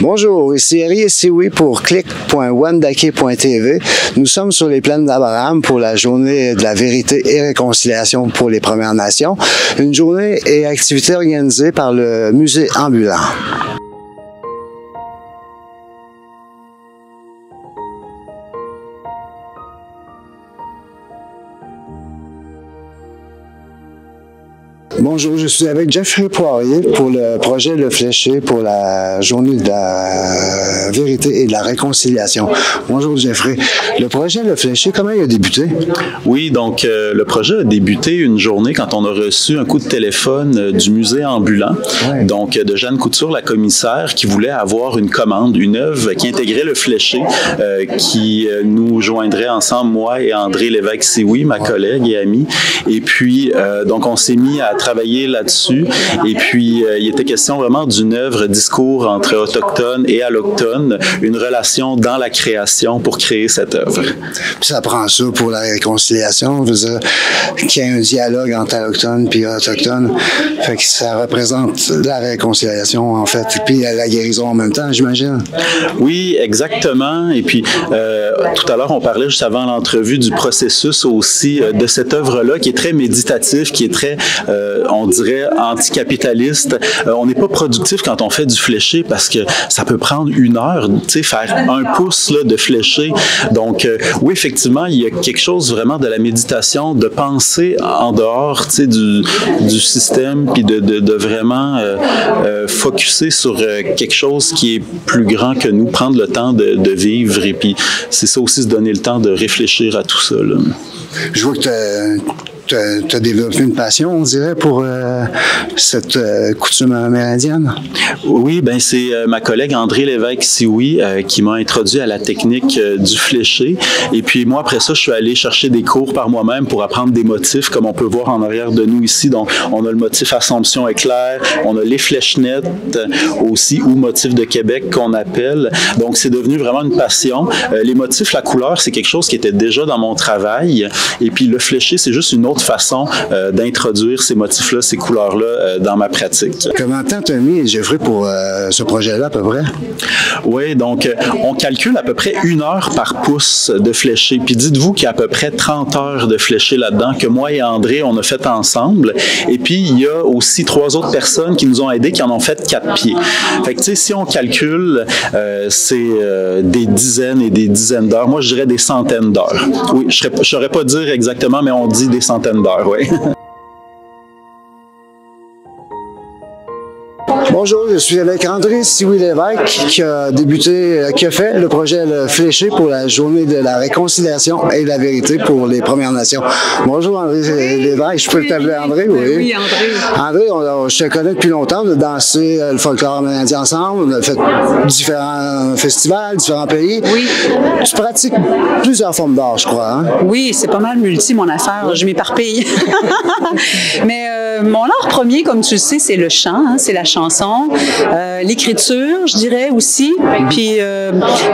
Bonjour, ici Harry Sioui pour clic.wendake.tv. Nous sommes sur les plaines d'Abraham pour la journée de la vérité et réconciliation pour les Premières Nations. Une journée et activité organisée par le musée ambulant. Bonjour, je suis avec Jeffrey Poirier pour le projet Le Fléché pour la journée de la vérité et de la réconciliation. Bonjour Jeffrey. Le projet Le Fléché, comment il a débuté? Oui, donc le projet a débuté une journée quand on a reçu un coup de téléphone du musée ambulant, donc de Jeanne Couture, la commissaire, qui voulait avoir une commande, une œuvre qui intégrait le Fléché, qui nous joindrait ensemble, moi et André Lévesque-Sioui, ma collègue et amie. Et puis, donc on s'est mis à travailler là-dessus. Et puis, il était question vraiment d'une œuvre discours entre autochtones et allochtones, une relation dans la création pour créer cette œuvre. Puis ça prend ça pour la réconciliation, je veux dire, qu'il y ait un dialogue entre allochtones et autochtones. Fait que ça représente la réconciliation, en fait, puis la guérison en même temps, j'imagine. Oui, exactement. Et puis, tout à l'heure, on parlait juste avant l'entrevue du processus aussi de cette œuvre-là qui est très méditatif, qui est très on dirait anticapitaliste. On n'est pas productif quand on fait du fléché parce que ça peut prendre 1 heure, tu sais, faire 1 pouce là, de fléché. Donc, oui, effectivement, il y a quelque chose vraiment de la méditation, de penser en dehors, tu sais, du système, puis de vraiment focusser sur quelque chose qui est plus grand que nous, prendre le temps de vivre. Et puis, c'est ça aussi, se donner le temps de réfléchir à tout ça, là. Je vois que tu as développé une passion, on dirait, pour cette coutume amérindienne. Oui, ben c'est ma collègue André Lévesque-Sioui qui m'a introduit à la technique du fléché. Et puis moi, après ça, je suis allé chercher des cours par moi-même pour apprendre des motifs, comme on peut voir en arrière de nous ici. Donc, on a le motif Assomption éclair, on a les flèches-nettes aussi, ou motif de Québec qu'on appelle. Donc, c'est devenu vraiment une passion. Les motifs, la couleur, c'est quelque chose qui était déjà dans mon travail. Et puis, le fléché, c'est juste une autre façon d'introduire ces motifs-là, ces couleurs-là dans ma pratique. Comment de temps t'as mis, Jeffrey, pour ce projet-là, à peu près? Oui, donc on calcule à peu près 1 heure par pouce de fléché. Puis dites-vous qu'il y a à peu près 30 heures de fléché là-dedans que moi et André, on a fait ensemble. Et puis, il y a aussi 3 autres personnes qui nous ont aidés qui en ont fait 4 pieds. Fait que, tu sais, si on calcule, c'est des dizaines et des dizaines d'heures. Moi, je dirais des centaines d'heures. Oui, je ne saurais pas dire exactement, mais on dit des centaines d'heures, oui. Bonjour, je suis avec André Sioui-Lévesque qui a fait le projet Le Fléché pour la journée de la réconciliation et de la vérité pour les Premières Nations. Bonjour André Lévesque, je peux t'appeler André? Oui, oui André. André, je te connais depuis longtemps, on a dansé le folklore amérindien ensemble, on a fait différents festivals, différents pays. Oui. Tu pratiques plusieurs formes d'art, je crois. Hein? Oui, c'est pas mal multi mon affaire, je m'éparpille. Mais mon art premier, comme tu le sais, c'est le chant, hein, c'est la chanson, l'écriture, je dirais aussi. Puis,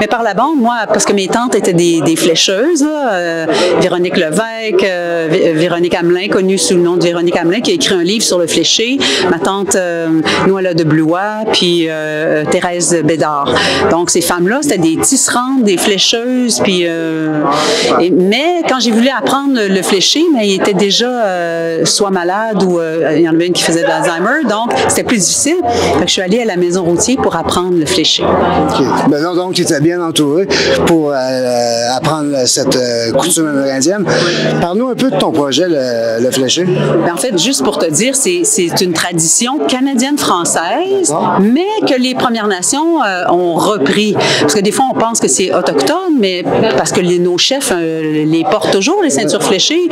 mais par la bande, moi, parce que mes tantes étaient des flécheuses, là, Véronique Lévesque, Véronique Hamelin, connue sous le nom de Véronique Hamelin, qui a écrit un livre sur le fléché. Ma tante Noëlla de Blois, puis Thérèse Bédard. Donc, ces femmes-là, c'était des tisserandes, des flécheuses. Puis, mais quand j'ai voulu apprendre le fléché, mais il était déjà soit malade ou il y en avait une qui faisait de l'Alzheimer, donc c'était plus difficile. Fait que je suis allée à la maison routier pour apprendre le fléché. OK. Ben non, donc, tu étais bien entouré pour apprendre cette coutume amérindienne. Parle-nous un peu de ton projet, le fléché. Ben, en fait, juste pour te dire, c'est une tradition canadienne-française, mais que les Premières Nations ont repris. Parce que des fois, on pense que c'est autochtone, mais parce que nos chefs les portent toujours, les ceintures fléchées.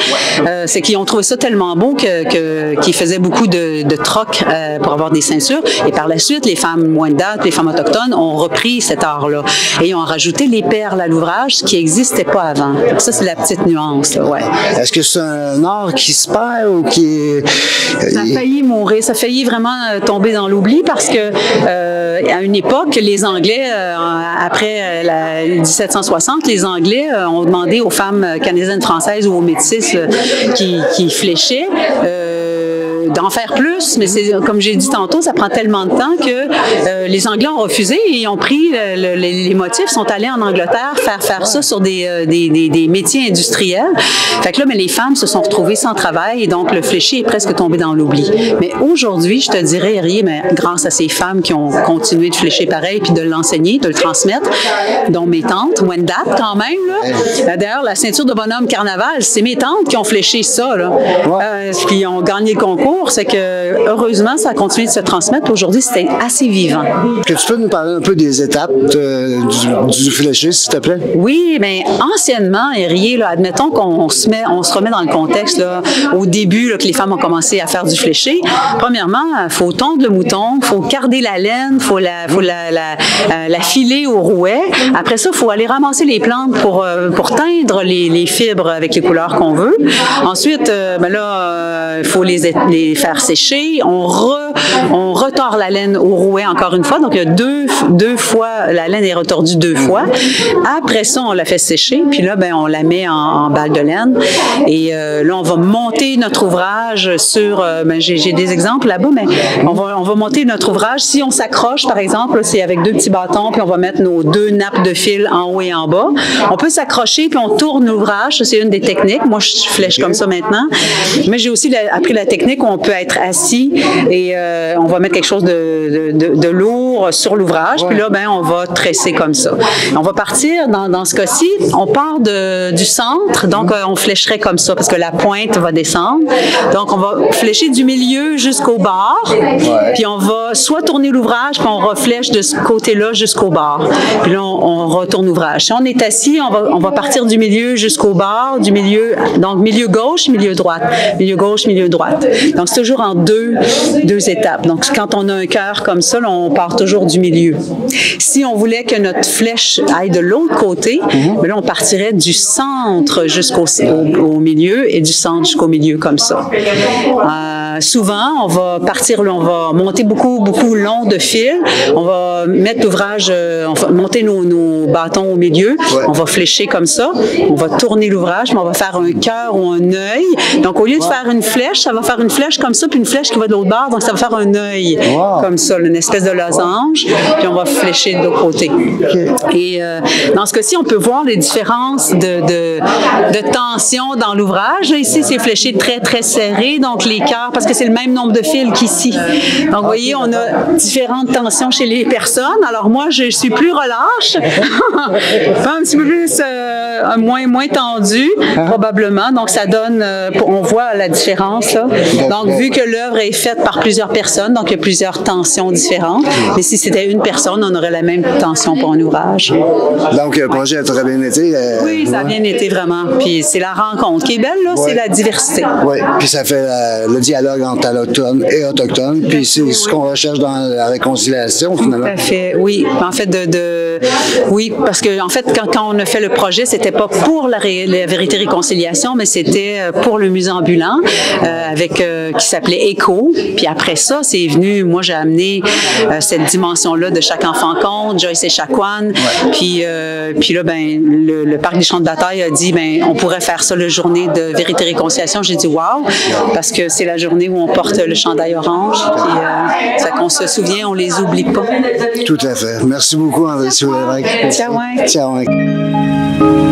C'est qu'ils ont trouvé ça tellement beau qu'ils faisaient beaucoup de trocs pour avoir des ceintures. Et par la suite, les femmes Wendat, les femmes autochtones ont repris cet art-là. Et ils ont rajouté les perles à l'ouvrage, ce qui n'existait pas avant. Ça, c'est la petite nuance, là, ouais. Est-ce que c'est un art qui se perd ou qui... Ça a failli mourir. Ça a failli vraiment tomber dans l'oubli parce que à une époque, les Anglais, après 1760, les Anglais ont demandé aux femmes canadiennes françaises ou aux métisses qui fléchaient d'en faire plus, mais c'est comme j'ai dit tantôt, ça prend tellement de temps que les Anglais ont refusé et ils ont pris les motifs, sont allés en Angleterre faire ça sur des métiers industriels. Fait que là, mais les femmes se sont retrouvées sans travail et donc le fléché est presque tombé dans l'oubli. Mais aujourd'hui, je te dirais, Henriet, mais grâce à ces femmes qui ont continué de flécher pareil puis de l'enseigner, de le transmettre, dont mes tantes, Wendat quand même. D'ailleurs, la ceinture de bonhomme carnaval, c'est mes tantes qui ont fléché ça. Là. Puis ont gagné le concours. C'est que heureusement, ça a continué de se transmettre. Aujourd'hui, c'était assez vivant. Est-ce que tu peux nous parler un peu des étapes du fléché, s'il te plaît? Oui, bien, anciennement, Henriet, là, admettons qu'on se remet dans le contexte, là, au début, là, que les femmes ont commencé à faire du fléché. Premièrement, il faut tondre le mouton, il faut carder la laine, il faut la filer au rouet. Après ça, il faut aller ramasser les plantes pour teindre les fibres avec les couleurs qu'on veut. Ensuite, il faut les faire sécher. On retord la laine au rouet encore une fois. Donc, il y a deux fois, la laine est retordue 2 fois. Après ça, on la fait sécher. Puis là, on la met en balle de laine. Et là, on va monter notre ouvrage sur... j'ai des exemples là-bas, mais on va monter notre ouvrage. Si on s'accroche, par exemple, c'est avec 2 petits bâtons, puis on va mettre nos 2 nappes de fil en haut et en bas. On peut s'accrocher, puis on tourne l'ouvrage. Ça, c'est une des techniques. Moi, je flèche comme ça maintenant. Mais j'ai aussi appris la technique où on peut être assis et on va mettre quelque chose de lourd sur l'ouvrage. Puis là, on va tresser comme ça. On va partir, dans ce cas-ci, on part du centre. Donc, on flécherait comme ça parce que la pointe va descendre. Donc, on va flécher du milieu jusqu'au bord. Puis on va soit tourner l'ouvrage, puis on reflèche de ce côté-là jusqu'au bord. Puis là, on retourne l'ouvrage. Si on est assis, on va partir du milieu jusqu'au bord, donc milieu gauche, milieu droite. Milieu gauche, milieu droite. Donc, c'est toujours en deux étapes. Donc, quand on a un cœur comme ça, là, on part toujours du milieu. Si on voulait que notre flèche aille de l'autre côté, là, on partirait du centre jusqu'au milieu et du centre jusqu'au milieu comme ça. Souvent, on va monter beaucoup long de fil. On va mettre l'ouvrage, on va monter nos bâtons au milieu. On va flécher comme ça. On va tourner l'ouvrage, mais on va faire un cœur ou un œil. Donc, au lieu de faire une flèche, ça va faire une flèche comme ça, puis une flèche qui va de l'autre bord. Donc, ça va faire un œil comme ça, une espèce de losange. Puis, on va flécher de l'autre côté. Et dans ce cas-ci, on peut voir les différences de tension dans l'ouvrage. Ici, c'est fléché très, très serré. Donc, les cœurs, parce que c'est le même nombre de fils qu'ici. Donc, vous voyez, on a différentes tensions chez les personnes. Alors, moi, je suis plus relâche, un petit peu plus moins tendu, probablement. Donc, ça donne, on voit la différence. Là. Donc, vu que l'œuvre est faite par plusieurs personnes, donc il y a plusieurs tensions différentes. Mais si c'était une personne, on aurait la même tension pour un ouvrage. Donc, le projet a très bien été. Oui, ça a bien été vraiment. Puis, c'est la rencontre qui est belle, là, c'est la diversité. Oui, puis ça fait le dialogue entre allochtones et autochtones. Puis, c'est ce qu'on recherche dans la réconciliation, finalement. Tout à fait, oui. En fait, oui, parce que en fait, quand on a fait le projet, c'était pas pour la vérité réconciliation, mais c'était pour le musée ambulant qui s'appelait ECHO. Puis après ça, c'est venu. Moi, j'ai amené cette dimension-là de chaque enfant compte, Joyce et Chacoan. Puis là, le parc des Champs de bataille a dit, on pourrait faire ça la journée de vérité réconciliation. J'ai dit wow, parce que c'est la journée où on porte le chandail orange. Puis ça qu'on se souvient, on les oublie pas. Tout à fait. Merci beaucoup, André Lévesque. Ciao. Ciao.